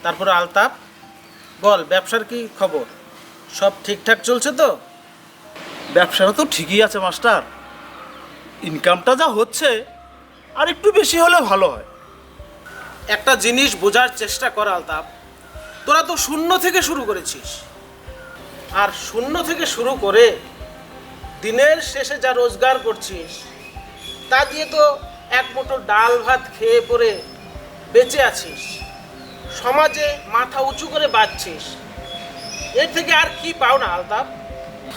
তারপরে আলতাপ, বল ব্যবসার কি খবর? সব ঠিকঠাক চলছে তো? ব্যবসাটা তো ঠিকই আছে মাস্টার, ইনকামটা যা হচ্ছে আর একটু বেশি হলে ভালো হয়। একটা জিনিস বোঝার চেষ্টা কর আলতাপ, তোরা তো শূন্য থেকে শুরু করেছিস, আর শূন্য থেকে শুরু করে দিনের শেষে যা রোজগার করছিস তা দিয়ে তো এক মুঠো ডাল ভাত খেয়ে পরে বেঁচে আছিস, সমাজে মাথা উঁচু করে বাঁচছিস। এর থেকে আর কি পাও না আলতাপ?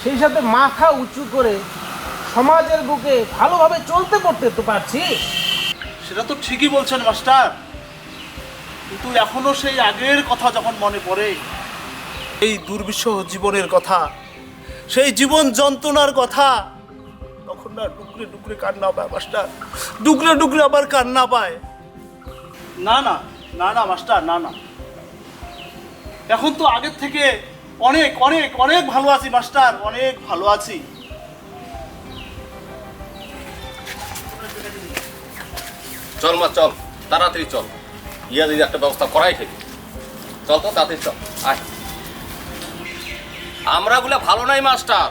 সেই সাথে মাথা উঁচু করে সমাজের বুকে ভালোভাবে চলতে করতে তো পারছিস। সেটা তো ঠিকই বলছেন মাস্টার, কিন্তু এখনো সেই আগের কথা যখন মনে পড়ে, এই দুর্বিষহ জীবনের কথা, সেই জীবন যন্ত্রণার কথা, তখন না ডুকরে ডুকরে কান্না পায় মাস্টার, ডুকরে ডুকরে আবার কান্না পায়। না না না না মাস্টার, না না, এখন তো আগের থেকে অনেক অনেক অনেক ভালো আছি মাস্টার, অনেক ভালো আছি। চল মা চল, তাড়াতাড়ি চল, ইয়া যদি একটা ব্যবস্থা করাই খেলি। চল তো তাড়াতাড়ি চল, আয়। আমরাগুলা ভালো নাই মাস্টার,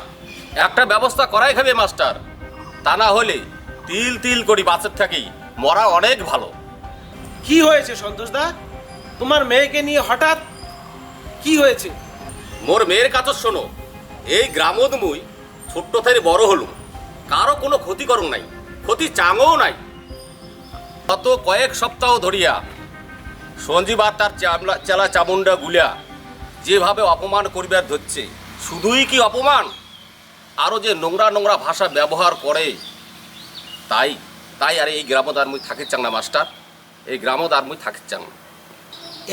একটা ব্যবস্থা করাই খাবে মাস্টার, তা না হলে তিল তিল করি বাঁচের থাকি, মরা অনেক ভালো। কি হয়েছে সন্তোষ দা? তোমার মেয়েকে নিয়ে হঠাৎ কি হয়েছে? মোর মেয়ের কাছে শোনো, এই গ্রামদ মুই ছোট্ট থেকে বড় হলুম, কারো কোনো ক্ষতি করং নাই, ক্ষতি চাঙও নাই। গত কয়েক সপ্তাহ ধরিয়া সঞ্জীব আর তার চেলা চামুন্ডা গুলিয়া যেভাবে অপমান করিবার ধরছে, শুধুই কি অপমান, আরও যে নোংরা নোংরা ভাষা ব্যবহার করে, তাই তাই আর এই গ্রামদ আর মুই থাকির চাং না মাস্টার, এই গ্রামদ আর মুই থাকির চাং না।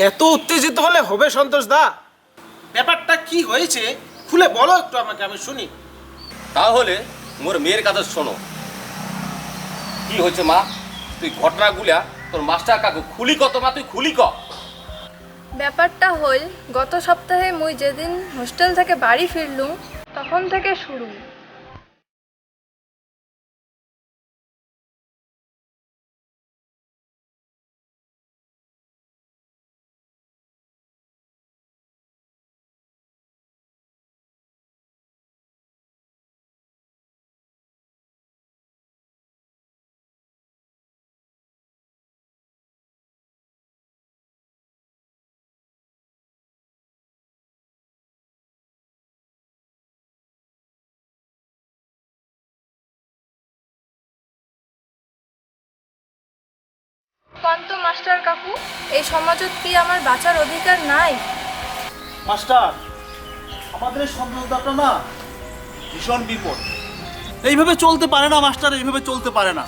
এত উত্তেজিত হলে হবে সন্তোষ দা? ব্যাপারটা কি হয়েছে খুলে বলো একটু আমাকে, আমি শুনি। তাহলে মোর মেয়ের কাছে শোনো, কি হয়েছে মা, তুই ঘটনাগুলা তোর মাস্টার কাকু খুলি কত মা, তুই খুলি ক। ব্যাপারটা হইল, গত সপ্তাহে মুই যেদিন হোস্টেল থেকে বাড়ি ফিরলুম তখন থেকে শুরু। কন্ত মাস্টার কাকু, এই সমাজত কি আমার বাঁচার অধিকার নাই? মাস্টার, আমাদের এই সন্ত্রাসটা না ভীষণ বিপদ, এইভাবে চলতে পারে না মাস্টার, এইভাবে চলতে পারে না।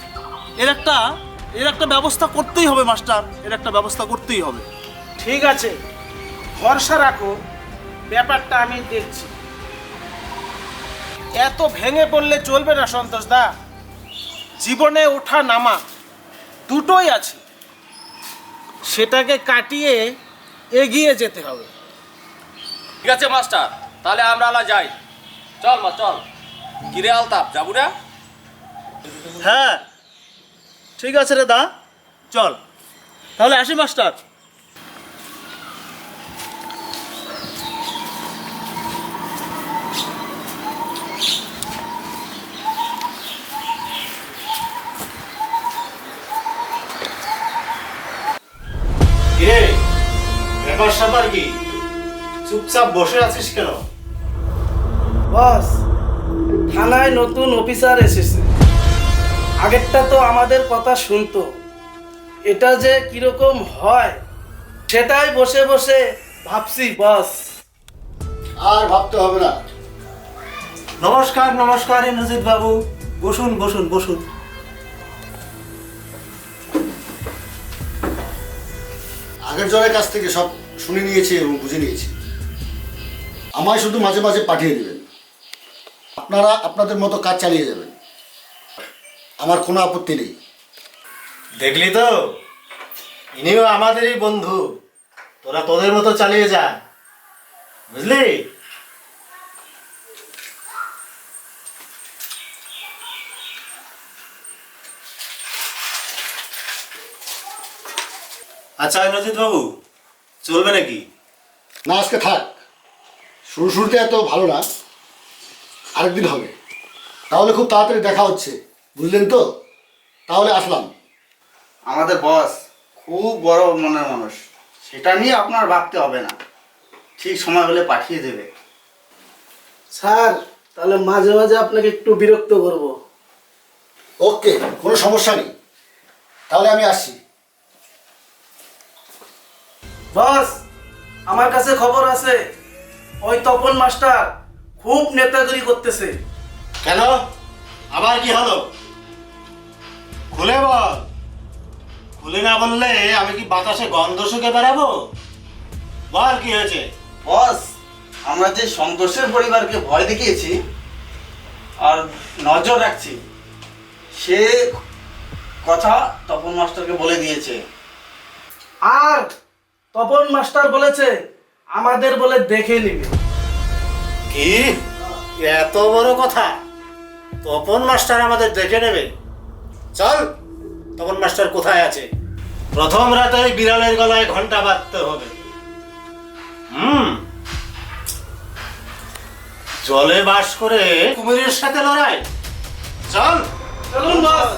এর একটা ব্যবস্থা করতেই হবে মাস্টার, এর একটা ব্যবস্থা করতেই হবে। ঠিক আছে, ভরসা রাখো, ব্যাপারটা আমি দেখছি। এত ভেঙে পড়লে চলবে না সন্তোষ দা, জীবনে ওঠা নামা দুটোই আছে, সেটাকে কাটিয়ে এগিয়ে যেতে হবে। ঠিক আছে মাস্টার, তাহলে আমরা আলা যাই, চল মা চল। কিরে আলতাপ, যাবো না? হ্যাঁ ঠিক আছে রে দা, চল তাহলে আসি মাস্টার। কিরে, ব্যাপার স্যাপার কি? চুপচাপ বসে আছিস কেন? বস, থানায় নতুন অফিসার এসেছে। আগেরটা তো আমাদের কথা শুনতো, এটা যে কিরকম হয় সেটাই বসে বসে ভাবছি বস। আর ভাবতে হবে না। নমস্কার নমস্কার ইন্দ্রজিৎ বাবু, বসুন বসুন বসুন। আগের জনের কাছ থেকে সব শুনে নিয়েছি এবং বুঝে নিয়েছি, আমায় শুধু মাঝে মাঝে পাঠিয়ে দেবেন, আপনারা আপনাদের মতো কাজ চালিয়ে যাবেন, আমার কোনো আপত্তি নেই। দেখলি তো, ইনিও আমাদেরই বন্ধু, তোরা তোদের মতো চালিয়ে যা, বুঝলি? আচ্ছা ইন্দ্রজিৎ বাবু, চলবে নাকি? না, আজকে থাক। শুরুতে এত ভালো না, আরেকদিন হবে। তাহলে খুব তাড়াতাড়ি দেখা হচ্ছে, বুঝলেন তো? তাহলে আসলাম। আমাদের বস খুব বড় মনের মানুষ, সেটা নিয়ে আপনার ভাবতে হবে না, ঠিক সময় হলে পাঠিয়ে দেবে। স্যার, তাহলে মাঝে মাঝে আপনাকে একটু বিরক্ত করব। ওকে, কোনো সমস্যা নেই। তাহলে আমি আসছি। বস, আমার কাছে খবর আছে, ওই তপন মাস্টার খুব নেতাগিরি করতেছে। কেন? আবার কি হলো? খুলে বল। খুলে না বললে আমি কি বাতাসে গন্ধ শুকে বেড়াবো? বল কি হয়েছে? বস, আমরা যে সন্তোষের পরিবারকে ভয় দেখিয়েছি আর নজর রাখছি, সে কথা তপন মাস্টারকে বলে দিয়েছে। আর তপন মাস্টার বলেছে আমাদের বলে দেখে নিবে। কি এত বড় কথা? তপন মাস্টার আমাদের দেখে নেবে? চল, তপন মাস্টার কোথায় আছে? প্রথম রাতে ওই বিড়ালের গলায় ঘন্টা বাঁধতে হবে। জলে বাস করে কুমিরের সাথে লড়াই। চল চলুন বস।